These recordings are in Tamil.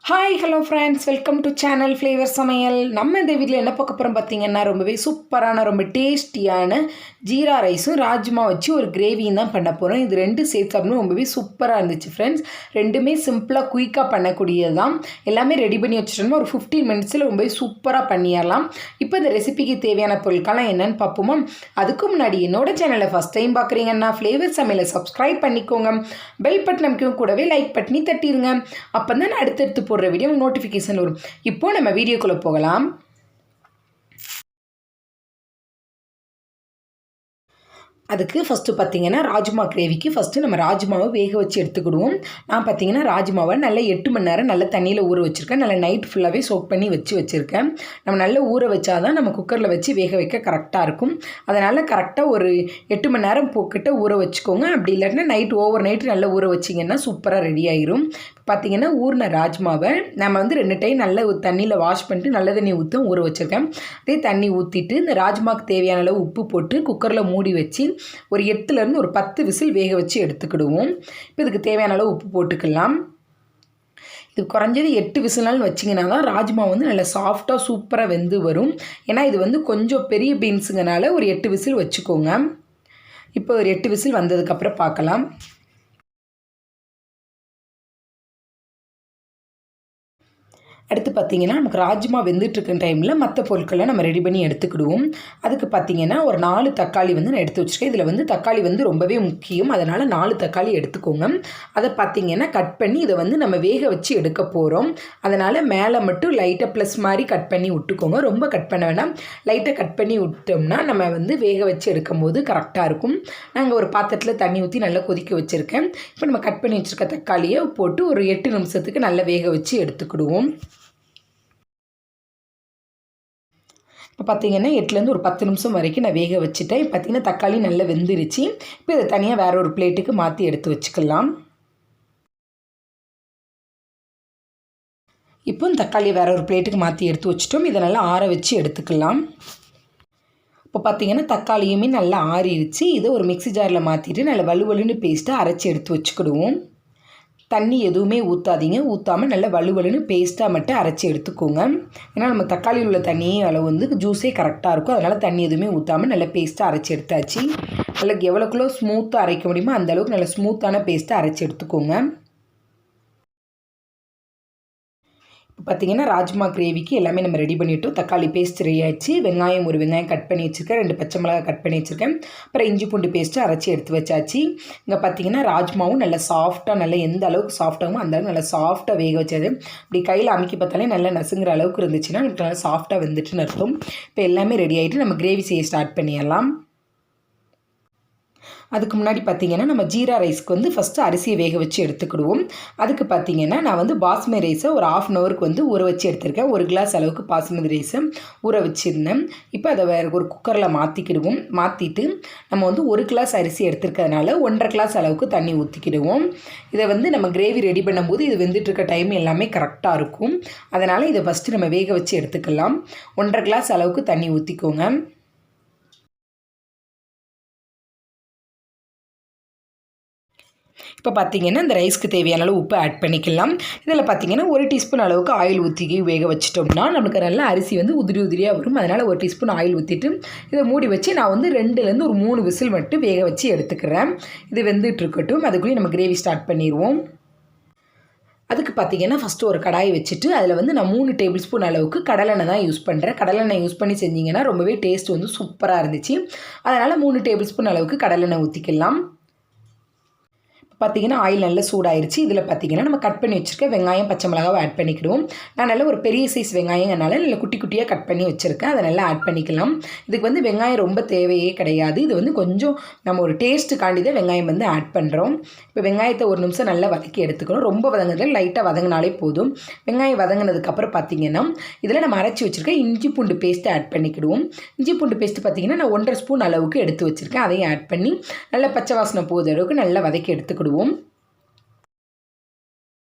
Hi hello friends, welcome to channel flavour சமையல். நம்ம இந்த வீட்டில் என்ன பார்க்க போகிறோம் பார்த்தீங்கன்னா, ரொம்பவே சூப்பரான ரொம்ப டேஸ்டியான ஜீரா ரைஸும் ராஜ்மா வச்சு ஒரு கிரேவியும் தான் பண்ண போகிறோம். இது ரெண்டு சேர்த்து சாப்பிடணும் ரொம்பவே சூப்பராக இருந்துச்சு ஃப்ரெண்ட்ஸ். ரெண்டுமே சிம்பிளாக குயிக்காக பண்ணக்கூடியது தான். எல்லாமே ரெடி பண்ணி வச்சுட்டோம்னா ஒரு 15 மினிட்ஸில் ரொம்பவே சூப்பராக பண்ணிடலாம். இப்போ இந்த ரெசிபிக்கு தேவையான பொருட்கள்லாம் என்னென்னு பார்ப்போமா? அதுக்கு முன்னாடி என்னோட சேனலை ஃபஸ்ட் டைம் பார்க்குறீங்கன்னா ஃப்ளேவர் சமையலை சப்ஸ்கிரைப் பண்ணிக்கோங்க. பெல் பட்டன் அமைக்கும் கூடவே லைக் பண்ணி தட்டிடுங்க. அப்போ தான் அடுத்தடுத்து போடுற வீடியோ நோட்டிஃபிகேஷன் வரும். இப்போ நம்ம வீடியோக்குள்ள போகலாம். அதுக்கு ஃபஸ்ட்டு பார்த்திங்கன்னா ராஜ்மா கிரேவிக்கு ஃபஸ்ட்டு நம்ம ராஜ்மாவை வேக வச்சு எடுத்துக்கிடுவோம். நான் பார்த்திங்கன்னா ராஜ்மாவை நல்லா 8 மணி நேரம் நல்லா தண்ணியில் ஊற வச்சுருக்கேன். நல்லா நைட் ஃபுல்லாகவே சோக் பண்ணி வச்சுருக்கேன். நம்ம நல்லா ஊற வச்சா தான் நம்ம குக்கரில் வச்சு வேக வைக்க கரெக்டாக இருக்கும். அதனால் கரெக்டாக ஒரு 8 மணி நேரம் போக்கிட்ட ஊற வச்சுக்கோங்க. அப்படி இல்லாட்டினா நைட் ஓவர் நைட்டு நல்லா ஊற வச்சிங்கன்னா சூப்பராக ரெடி ஆயிரும். பார்த்திங்கன்னா ஊறின ராஜ்மாவை நம்ம 2 டைம் நல்லா தண்ணியில் வாஷ் பண்ணிட்டு நல்ல தண்ணி ஊற வச்சுருக்கேன். அதே தண்ணி ஊற்றிட்டு இந்த ராஜ்மாவுக்கு தேவையான அளவு உப்பு போட்டு குக்கரில் மூடி வச்சு ஒரு 8லேருந்து ஒரு 10 விசில் வேக வச்சு எடுத்துக்கிடுவோம். இப்போ இதுக்கு தேவையான அளவு உப்பு போட்டுக்கலாம். இது குறைஞ்சது 8 விசில்னாலும் வச்சிங்கன்னா தான் ராஜ்மா நல்லா சாஃப்டாக சூப்பராக வெந்து வரும். ஏன்னா இது கொஞ்சம் பெரிய பீன்ஸுங்கனால ஒரு 8 விசில் வச்சுக்கோங்க. இப்போ ஒரு 8 விசில் வந்ததுக்கப்புறம் பார்க்கலாம். அடுத்து பார்த்திங்கன்னா நமக்கு ராஜ்மா வெந்துட்டுருக்க டைமில் மற்ற பொருட்களை நம்ம ரெடி பண்ணி எடுத்துக்கிடுவோம். அதுக்கு பார்த்திங்கன்னா ஒரு 4 தக்காளி நான் எடுத்து வச்சுருக்கேன். இதில் தக்காளி ரொம்பவே முக்கியம். அதனால் 4 தக்காளி எடுத்துக்கோங்க. அதை பார்த்திங்கன்னா கட் பண்ணி இதை நம்ம வேக வச்சு எடுக்க போகிறோம். அதனால் மேலே மட்டும் லைட்டாக ப்ளஸ் மாதிரி கட் பண்ணி விட்டுக்கோங்க. ரொம்ப கட் பண்ண வேண்டாம். லைட்டாக கட் பண்ணி விட்டோம்னா நம்ம வேக வச்சு எடுக்கும் போது கரெக்டாக இருக்கும். நாங்கள் ஒரு பாத்திரத்தில் தண்ணி ஊற்றி நல்லா கொதிக்க வச்சுருக்கேன். இப்போ நம்ம கட் பண்ணி வச்சுருக்க தக்காளியை போட்டு ஒரு 8 நிமிஷத்துக்கு நல்லா வேக வச்சு எடுத்துக்கிடுவோம். இப்போ பார்த்திங்கன்னா 8லேருந்து ஒரு 10 நிமிஷம் வரைக்கும் நான் வேக வச்சுட்டேன். பார்த்திங்கன்னா தக்காளி நல்லா வெந்துருச்சு. இப்போ இதை தனியாக வேறு ஒரு பிளேட்டுக்கு மாற்றி எடுத்து வச்சுக்கலாம். இப்போ தக்காளியை வேறு ஒரு பிளேட்டுக்கு மாற்றி எடுத்து வச்சுட்டோம். இதை நல்லா ஆற வச்சு எடுத்துக்கலாம். இப்போ பார்த்திங்கன்னா தக்காளியுமே நல்லா ஆறிடுச்சு. இதை ஒரு மிக்ஸி ஜாரில் மாற்றிட்டு நல்லா வலுவலுன்னு பேஸ்ட்டாக அரைச்சி எடுத்து வச்சுக்கிடுவோம். தண்ணி எதுவுமே ஊற்றாதீங்க. ஊற்றாமல் நல்லா வலுவலுன்னு பேஸ்ட்டாக மட்டும் அரைச்சி எடுத்துக்கோங்க. ஏன்னா நம்ம தக்காளியில் உள்ள தண்ணி அளவு ஜூஸே கரெக்டாக இருக்கும். அதனால் தண்ணி எதுவுமே ஊற்றாமல் நல்லா பேஸ்ட்டாக அரைச்சி எடுத்தாச்சு. நல்லா எவ்வளோக்குள்ளோ ஸ்மூத்தாக அரைக்க முடியுமோ அந்தளவுக்கு நல்லா ஸ்மூத்தான பேஸ்ட்டாக அரைச்சி எடுத்துக்கோங்க. இப்போ பார்த்திங்கன்னா ராஜ்மா கிரேவிக்கு எல்லாமே நம்ம ரெடி பண்ணிவிட்டோம். தக்காளி பேஸ்ட் ரெடி ஆகிடுச்சு. ஒரு வெங்காயம் கட் பண்ணி வச்சுருக்கேன். 2 பச்சை மிளகாய் கட் பண்ணி வச்சுருக்கேன். அப்புறம் இஞ்சி பூண்டு பேஸ்ட்டு அரைச்சி எடுத்து வச்சாச்சு. இங்கே பார்த்திங்கன்னா ராஜ்மாவும் நல்லா சாஃப்டாக நல்லா எந்த அளவுக்கு சாஃப்டாகுமோ அந்த அளவுக்கு நல்லா சாஃப்டாக வேக வச்சது. இப்படி கையில் அமுக்கி பார்த்தாலே நல்லா நசுங்கிற அளவுக்கு இருந்துச்சுன்னா நல்லா சாஃப்டாக வெந்துட்டுன்னு அர்த்தம். இப்போ எல்லாமே ரெடி ஆகிட்டு நம்ம கிரேவி செய்ய ஸ்டார்ட் பண்ணிடலாம். அதுக்கு முன்னாடி பார்த்திங்கன்னா நம்ம ஜீரா ரைஸ்க்கு ஃபஸ்ட்டு அரிசியை வேக வச்சு எடுத்துக்கிடுவோம். அதுக்கு பார்த்திங்கன்னா நான் பாஸ்மதி ரைஸை ஒரு 1/2 அன் ஹவருக்கு ஊற வச்சு எடுத்திருக்கேன். 1 கிளாஸ் அளவுக்கு பாஸ்மதி ரைஸை ஊற வச்சுருந்தேன். இப்போ அதை வேறு ஒரு குக்கரில் மாற்றிக்கிடுவோம். மாற்றிட்டு நம்ம 1 கிளாஸ் அரிசி எடுத்துருக்கிறதுனால 1.5 கிளாஸ் அளவுக்கு தண்ணி ஊற்றிக்கிடுவோம். இதை நம்ம கிரேவி ரெடி பண்ணும்போது இது வெந்துட்டுருக்க டைம் எல்லாமே கரெக்டாக இருக்கும். அதனால் இதை ஃபஸ்ட்டு நம்ம வேக வச்சு எடுத்துக்கலாம். 1.5 கிளாஸ் அளவுக்கு தண்ணி ஊற்றிக்கோங்க. இப்போ பார்த்திங்கன்னா இந்த ரைஸ்க்கு தேவையான அளவு உப்பு ஆட் பண்ணிக்கலாம். இதில் பார்த்திங்கன்னா 1 டீஸ்பூன் அளவுக்கு ஆயில் ஊற்றி வேக வச்சிட்டோம்னா நமக்கு நல்லா அரிசி உதிரி உதிரியாக வரும். அதனால் 1 டீஸ்பூன் ஆயில் ஊற்றிட்டு இதை மூடி வச்சு நான் 2லேருந்து ஒரு 3 விசில் மட்டும் வேக வச்சு எடுத்துக்கிறேன். இது வெந்துட்டு இருக்கட்டும். அதுக்குள்ளேயே நம்ம கிரேவி ஸ்டார்ட் பண்ணிடுவோம். அதுக்கு பார்த்திங்கன்னா ஃபஸ்ட்டு ஒரு கடாயை வச்சுட்டு அதில் நான் 3 டேபிள் ஸ்பூன் அளவுக்கு கடலெண்ணெய் தான் யூஸ் பண்ணுறேன். கடலெண்ணெய் யூஸ் பண்ணி செஞ்சிங்கன்னா ரொம்பவே டேஸ்ட் சூப்பராக இருந்துச்சு. அதனால் 3 டேபிள் ஸ்பூன் அளவுக்கு கடலெண்ணெய் ஊற்றிக்கலாம். பார்த்திங்கன்னா ஆயில் நல்லா சூடாயிருச்சு. இதில் பார்த்திங்கன்னா நம்ம கட் பண்ணி வச்சுருக்க வெங்காயம் பச்சை மிளகாவை ஆட் பண்ணிக்கிடுவோம். நான் நல்லா ஒரு பெரிய சைஸ் வெங்காயங்கனால நல்லா குட்டி குட்டியாக கட் பண்ணி வச்சுருக்கேன். அதை நல்லா ஆட் பண்ணிக்கலாம். இதுக்கு வெங்காயம் ரொம்ப தேவையே கிடையாது. இது கொஞ்சம் நம்ம ஒரு டேஸ்ட்டுக்காண்டி தான் வெங்காயம் ஆட் பண்ணுறோம். இப்போ வெங்காயத்தை 1 நிமிஷம் நல்லா வதக்கி எடுத்துக்கணும். ரொம்ப வதங்குறதுல லைட்டாக வதங்கினாலே போதும். வெங்காயம் வதங்கினதுக்கப்புறம் பார்த்திங்கன்னா இதில் நம்ம அரைச்சி வச்சுருக்க இஞ்சி பூண்டு பேஸ்ட்டு ஆட் பண்ணிக்கிடுவோம். இஞ்சி பூண்டு பேஸ்ட்டு பார்த்திங்கன்னா நான் 1.5 ஸ்பூன் அளவுக்கு எடுத்து வச்சுருக்கேன். அதையும் ஆட் பண்ணி நல்லா பச்சை வாசனை போகிற அளவுக்கு நல்லா வதக்கி எடுத்துக்கிடுவோம்.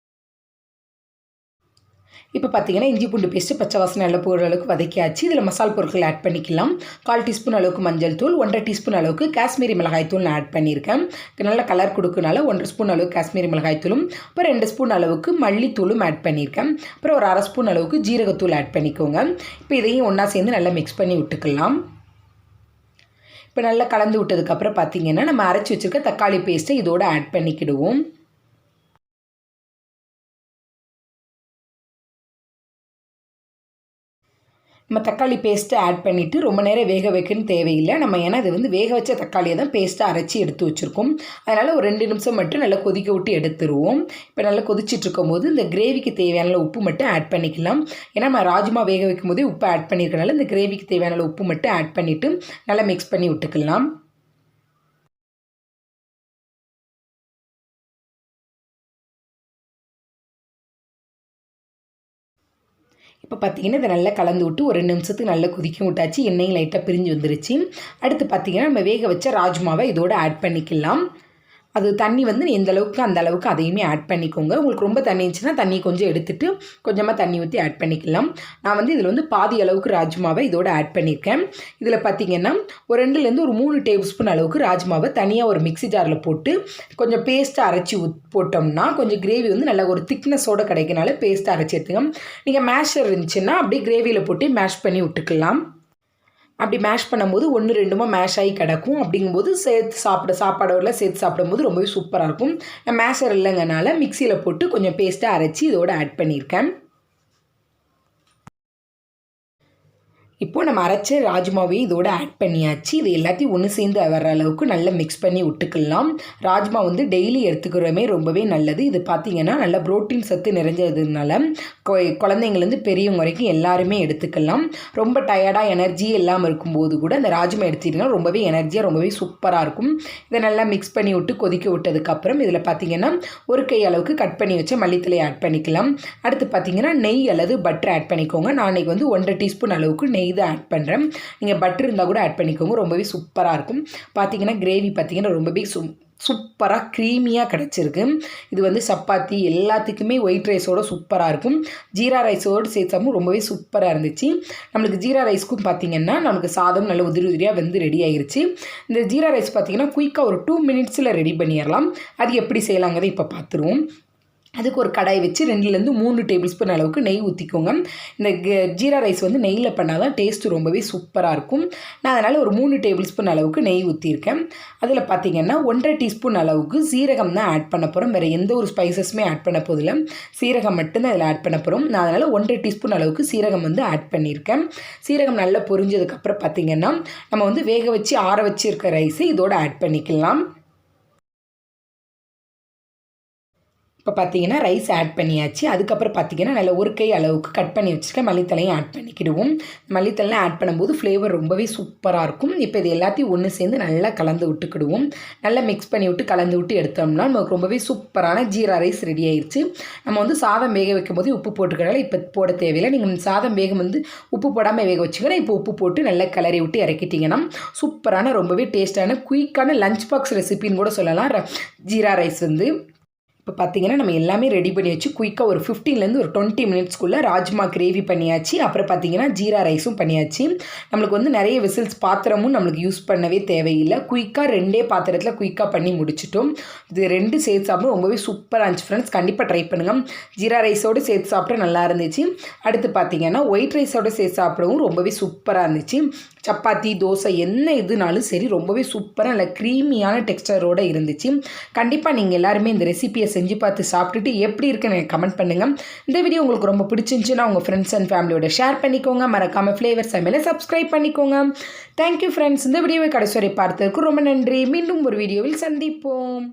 இப்போ பார்த்தீங்கன்னா இஞ்சி பூண்டு பேஸ்ட்டு பச்சை வாசனை நல்லா போகிற அளவுக்கு வதக்கியாச்சு. இதில் மசால் பொருட்கள் ஆட் பண்ணிக்கலாம். 1/4 டீஸ்பூன் அளவுக்கு மஞ்சள் தூள், 1 1/2 டீஸ்பூன் அளவுக்கு காஷ்மீரி மிளகாய் தூள் நான் ஆட் பண்ணியிருக்கேன். நல்ல கலர் கொடுக்கனால 1 ஸ்பூன் அளவுக்கு காஷ்மீரி மிளகாய் தூளும், அப்புறம் 2 ஸ்பூன் அளவுக்கு மல்லித்தூளும் ஆட் பண்ணியிருக்கேன். அப்புறம் ஒரு 1/2 ஸ்பூன் அளவுக்கு ஜீரகத்தூள் ஆட் பண்ணிக்கோங்க. இப்போ இதையும் ஒன்றா சேர்ந்து நல்லா மிக்ஸ் பண்ணி விட்டுக்கலாம். இப்போ நல்லா கலந்து விட்டதுக்கப்புறம் பார்த்தீங்கன்னா நம்ம அரைச்சி வச்சுருக்க தக்காளி பேஸ்ட்டை இதோடு ஆட் பண்ணிக்கிடுவோம். நம்ம தக்காளி பேஸ்ட்டை ஆட் பண்ணிவிட்டு ரொம்ப நேரம் வேக வைக்கணும்னு தேவையில்லை. நம்ம ஏன்னா இது வந்து வேக வச்ச தக்காளியை தான் பேஸ்ட்டாக அரைச்சி எடுத்து வச்சுருக்கோம். அதனால் ஒரு 2 நிமிஷம் மட்டும் நல்லா கொதிக்க விட்டு எடுத்துருவோம். இப்போ நல்லா கொதிச்சிட்ருக்கும் போது இந்த கிரேவிக்கு தேவையான உப்பு மட்டும் ஆட் பண்ணிக்கலாம். ஏன்னா நம்ம ராஜ்மா வேக வைக்கும் போதே உப்பு ஆட் பண்ணியிருக்கனால இந்த கிரேவிக்கு தேவையான உப்பு மட்டும் ஆட் பண்ணிவிட்டு நல்லா மிக்ஸ் பண்ணி விட்டுக்கலாம். இப்போ பார்த்தீங்கன்னா இதை நல்லா கலந்து விட்டு ஒரு 2 நிமிஷத்துக்கு நல்லா கொதிக்க விட்டாச்சு. எண்ணெயும் லைட்டாக பிரிஞ்சு வந்துருச்சு. அடுத்து பார்த்தீங்கன்னா நம்ம வேக வச்ச ராஜ்மாவை இதோடு ஆட் பண்ணிக்கலாம். அது தண்ணி வந்து எந்த அளவுக்கு அந்த அளவுக்கு அதையுமே ஆட் பண்ணிக்கோங்க. உங்களுக்கு ரொம்ப தண்ணி இருந்துச்சுன்னா தண்ணி கொஞ்சம் எடுத்துகிட்டு கொஞ்சமாக தண்ணி ஊற்றி ஆட் பண்ணிக்கலாம். நான் வந்து இதில் வந்து பாதி அளவுக்கு ராஜ்மாவை இதோடு ஆட் பண்ணியிருக்கேன். இதில் பார்த்திங்கன்னா ஒரு 2லேருந்து ஒரு 3 டேபிள் ஸ்பூன் அளவுக்கு ராஜ்மாவை தனியாக ஒரு மிக்ஸி ஜாரில் போட்டு கொஞ்சம் பேஸ்ட்டாக அரைச்சி போட்டோம்னா கொஞ்சம் கிரேவி வந்து நல்லா ஒரு திக்னஸோடு கிடைக்கனால பேஸ்ட்டாக அரைச்சி எடுத்துங்க. நீங்கள் மேஷர் இருந்துச்சுன்னா அப்படியே கிரேவியில் போட்டு மேஷ் பண்ணி விட்டுக்கலாம். அப்படி மேஷ் பண்ணும்போது 1 2மா மேஷ் ஆகி கிடக்கும். அப்படிங்கும்போது சாப்பாடோட சேர்த்து சாப்பிடும்போது ரொம்பவே சூப்பராக இருக்கும். நான் மேஷர் இல்லைங்கனால மிக்சியில் போட்டு கொஞ்சம் பேஸ்ட்டாக அரைச்சி இதோடு ஆட் பண்ணியிருக்கேன். இப்போது நம்ம அரைச்ச ராஜ்மாவையும் இதோடு ஆட் பண்ணியாச்சு. இது எல்லாத்தையும் ஒன்று சேர்ந்து வர்ற அளவுக்கு நல்லா மிக்ஸ் பண்ணி விட்டுக்கலாம். ராஜ்மா வந்து டெய்லி எடுத்துக்கிறோமே ரொம்பவே நல்லது. இது பார்த்திங்கன்னா நல்லா ப்ரோட்டீன் சத்து நிறைஞ்சதுனால குழந்தைங்கலேருந்து பெரியவங்க வரைக்கும் எல்லாருமே எடுத்துக்கலாம். ரொம்ப டயர்டாக எனர்ஜியே இல்லாமல் இருக்கும்போது கூட அந்த ராஜ்மா எடுத்துக்கிட்டிங்கன்னா ரொம்பவே எனர்ஜியாக ரொம்பவே சூப்பராக இருக்கும். இதை நல்லா மிக்ஸ் பண்ணி விட்டு கொதிக்க விட்டதுக்கப்புறம் இதில் பார்த்திங்கன்னா ஒரு கை அளவுக்கு கட் பண்ணி வச்ச மல்லித்தலை ஆட் பண்ணிக்கலாம். அடுத்து பார்த்திங்கன்னா நெய் அல்லது பட்டர் ஆட் பண்ணிக்கோங்க. நான் இன்றைக்கி வந்து 1 1/2 டீஸ்பூன் அளவுக்கு நெய் தான் ஆட் பண்ணுறேன். நீங்கள் பட்டர் இருந்தால் கூட ஆட் பண்ணிக்கோங்க. ரொம்பவே சூப்பராக இருக்கும். பார்த்திங்கன்னா கிரேவி பார்த்திங்கன்னா ரொம்பவே சூப்பராக க்ரீமியாக கிடச்சிருக்கு. இது வந்து சப்பாத்தி எல்லாத்துக்குமே ஒயிட் ரைஸோடு சூப்பராக இருக்கும். ஜீரா ரைஸோடு சேர்த்தாமல் ரொம்பவே சூப்பராக இருந்துச்சு. நம்மளுக்கு ஜீரா ரைஸ்க்கும் பார்த்திங்கன்னா நமக்கு சாதம் நல்ல உதிரியாக வந்து ரெடி ஆகிருச்சு. இந்த ஜீரா ரைஸ் பார்த்திங்கன்னா குயிக்காக ஒரு 2 மினிட்ஸில் ரெடி பண்ணிடலாம். அது எப்படி செய்யலாங்கிறத இப்போ பார்த்துருவோம். அதுக்கு ஒரு கடாய் வச்சு 2லேருந்து 3 டேபிள் ஸ்பூன் அளவுக்கு நெய் ஊற்றிக்கோங்க. இந்த ஜீரா ரைஸ் வந்து நெய்யில் பண்ணால் தான் டேஸ்ட்டு ரொம்பவே சூப்பராக இருக்கும். நான் அதனால் ஒரு 3 டேபிள் ஸ்பூன் அளவுக்கு நெய் ஊற்றிருக்கேன். அதில் பார்த்திங்கன்னா 1 1/2 டீஸ்பூன் அளவுக்கு சீரகம் தான் ஆட் பண்ண போகிறோம். வேறு எந்த ஒரு ஸ்பைசஸுமே ஆட் பண்ண போதில்லை. சீரகம் மட்டும்தான் இதில் ஆட் பண்ண போகிறோம். நான் அதனால் 1 1/2 டீஸ்பூன் அளவுக்கு சீரகம் வந்து ஆட் பண்ணியிருக்கேன். சீரகம் நல்லா பொரிஞ்சதுக்கப்புறம் பார்த்திங்கன்னா நம்ம வந்து வேக வச்சு ஆற வச்சு இருக்க ரைஸை இதோடு ஆட் பண்ணிக்கலாம். இப்போ பார்த்தீங்கன்னா ரைஸ் ஆட் பண்ணியாச்சு. அதுக்கப்புறம் பார்த்தீங்கன்னா நல்ல ஒரு கை அளவுக்கு கட் பண்ணி வச்சுருக்க மல்லித்தலையும் ஆட் பண்ணிக்கிடுவோம். மல்லித்தலையும் ஆட் பண்ணும்போது ஃப்ளேவர் ரொம்பவே சூப்பராக இருக்கும். இப்போ இது எல்லாத்தையும் ஒன்று சேர்ந்து நல்லா கலந்து விட்டுக்கிடுவோம். நல்லா மிக்ஸ் பண்ணி விட்டு கலந்து விட்டு எடுத்தோம்னா நமக்கு ரொம்பவே சூப்பரான ஜீரா ரைஸ் ரெடி ஆயிடுச்சு. நம்ம வந்து சாதம் வேக வைக்கும் போது உப்பு போட்டுக்கிறனால இப்போ போட தேவையில்லை. நீங்கள் சாதம் வேகம் வந்து உப்பு போடாமல் வேக வச்சுக்கணும். இப்போ உப்பு போட்டு நல்லா கிளறி விட்டு இறக்கிட்டிங்கன்னா சூப்பரான ரொம்பவே டேஸ்ட்டான குயிக்கான லஞ்ச் பாக்ஸ் ரெசிபின்னு கூட சொல்லலாம் ஜீரா ரைஸ் வந்து. இப்போ பார்த்தீங்கன்னா நம்ம எல்லாமே ரெடி பண்ணி வச்சு குயிக்காக ஒரு 15லேருந்து ஒரு 20 மினிட்ஸ்க்குள்ளே ராஜ்மா கிரேவி பண்ணியாச்சு. அப்புறம் பார்த்தீங்கன்னா ஜீரா ரைஸும் பண்ணியாச்சு. நம்மளுக்கு வந்து நிறைய விசில்ஸ் பாத்திரமும் நம்மளுக்கு யூஸ் பண்ணவே தேவையில்லை. குயிக்காக 2 பாத்திரத்தில் குயிக்காக பண்ணி முடிச்சிட்டோம். இது 2 சேர்த்து சாப்பிடும் ரொம்பவே சூப்பராக இருந்துச்சு ஃப்ரெண்ட்ஸ். கண்டிப்பாக ட்ரை பண்ணுங்கள். ஜீரா ரைஸோடு சேர்த்து சாப்பிட நல்லா இருந்துச்சு. அடுத்து பார்த்தீங்கன்னா ஒயிட் ரைஸோடு சேர்த்து சாப்பிடவும் ரொம்பவே சூப்பராக இருந்துச்சு. சப்பாத்தி தோசை என்ன இதுனாலும் சரி ரொம்பவே சூப்பராக நல்ல க்ரீமியான டெக்ஸ்டரோடு இருந்துச்சு. கண்டிப்பாக நீங்கள் எல்லாருமே இந்த ரெசிபியை செஞ்சு பார்த்து சாப்பிட்டுட்டு எப்படி இருக்குன்னு எனக்கு கமெண்ட் பண்ணுங்கள். இந்த வீடியோ உங்களுக்கு ரொம்ப பிடிச்சிருந்துச்சுன்னா உங்கள் ஃப்ரெண்ட்ஸ் அண்ட் ஃபேமிலியோட ஷேர் பண்ணிக்கோங்க. மறக்காமல் ஃப்ளேவர் சமையலை சப்ஸ்கிரைப் பண்ணிக்கோங்க. Thank you friends. இந்த வீடியோவை கடைசி வரை பார்த்ததுக்கு ரொம்ப நன்றி. மீண்டும் ஒரு வீடியோவில் சந்திப்போம்.